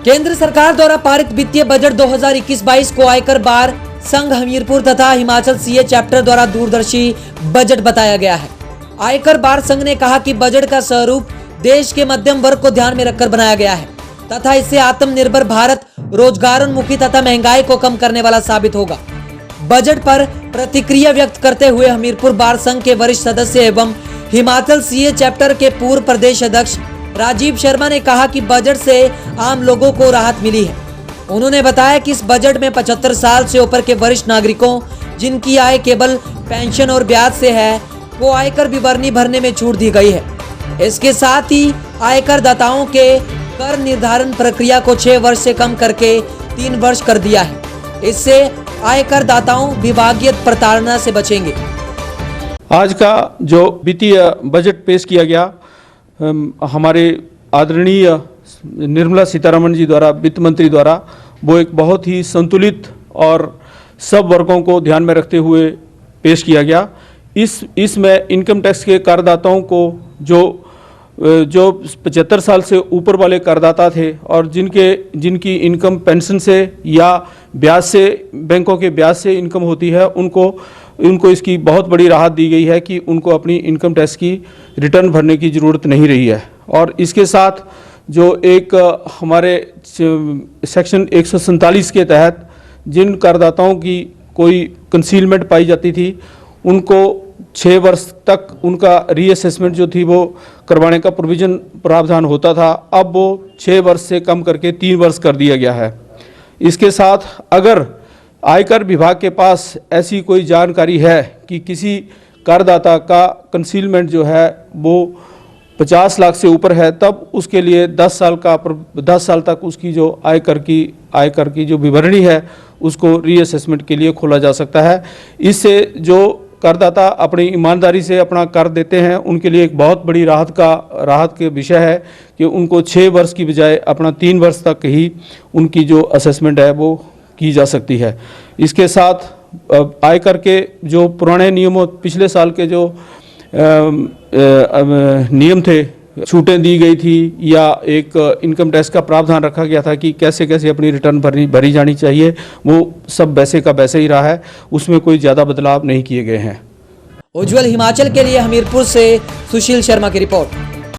केंद्र सरकार द्वारा पारित वित्तीय बजट 2021-22 को आयकर बार संघ हमीरपुर तथा हिमाचल सीए चैप्टर द्वारा दूरदर्शी बजट बताया गया है। आयकर बार संघ ने कहा कि बजट का स्वरूप देश के मध्यम वर्ग को ध्यान में रखकर बनाया गया है तथा इससे आत्मनिर्भर भारत, रोजगारोन्मुखी तथा महंगाई को कम करने वाला साबित होगा। बजट पर प्रतिक्रिया व्यक्त करते हुए हमीरपुर बार संघ के वरिष्ठ सदस्य एवं हिमाचल सीए चैप्टर के पूर्व प्रदेश अध्यक्ष राजीव शर्मा ने कहा कि बजट से आम लोगों को राहत मिली है। उन्होंने बताया कि इस बजट में 75 साल से ऊपर के वरिष्ठ नागरिकों जिनकी आय केवल पेंशन और ब्याज से है, वो आयकर विवरणी भरने में छूट दी गई है। इसके साथ ही आयकर दाताओं के कर निर्धारण प्रक्रिया को 6 वर्ष से कम करके 3 वर्ष कर दिया है। इससे आयकर दाताओं विभागीय प्रताड़ना से बचेंगे। आज का जो वित्तीय बजट पेश किया गया हमारे आदरणीय निर्मला सीतारमण जी द्वारा, वित्त मंत्री द्वारा, वो एक बहुत ही संतुलित और सब वर्गों को ध्यान में रखते हुए पेश किया गया। इसमें इनकम टैक्स के करदाताओं को जो 75 साल से ऊपर वाले करदाता थे और जिनकी इनकम पेंशन से या ब्याज से, बैंकों के ब्याज से इनकम होती है, उनको इसकी बहुत बड़ी राहत दी गई है कि उनको अपनी इनकम टैक्स की रिटर्न भरने की ज़रूरत नहीं रही है। और इसके साथ जो एक हमारे सेक्शन 147 के तहत जिन करदाताओं की कोई कंसीलमेंट पाई जाती थी, उनको 6 वर्ष तक उनका रीअसेसमेंट जो थी वो करवाने का प्रोविज़न प्रावधान होता था, अब वो 6 वर्ष से कम करके 3 वर्ष कर दिया गया है। इसके साथ अगर आयकर विभाग के पास ऐसी कोई जानकारी है कि किसी करदाता का कंसीलमेंट जो है वो 50 लाख से ऊपर है, तब उसके लिए 10 साल तक उसकी जो आयकर की जो विवरणी है उसको रीअसेसमेंट के लिए खोला जा सकता है। इससे जो करदाता अपनी ईमानदारी से अपना कर देते हैं उनके लिए एक बहुत बड़ी राहत के विषय है कि उनको 6 वर्ष की बजाय अपना 3 वर्ष तक ही उनकी जो असेसमेंट है वो की जा सकती है। इसके साथ आयकर के जो पुराने नियमों, पिछले साल के जो नियम थे, छूटें दी गई थी या एक इनकम टैक्स का प्रावधान रखा गया था कि कैसे कैसे अपनी रिटर्न भरी जानी चाहिए, वो सब वैसे का वैसे ही रहा है, उसमें कोई ज़्यादा बदलाव नहीं किए गए हैं। उज्ज्वल हिमाचल के लिए हमीरपुर से सुशील शर्मा की रिपोर्ट।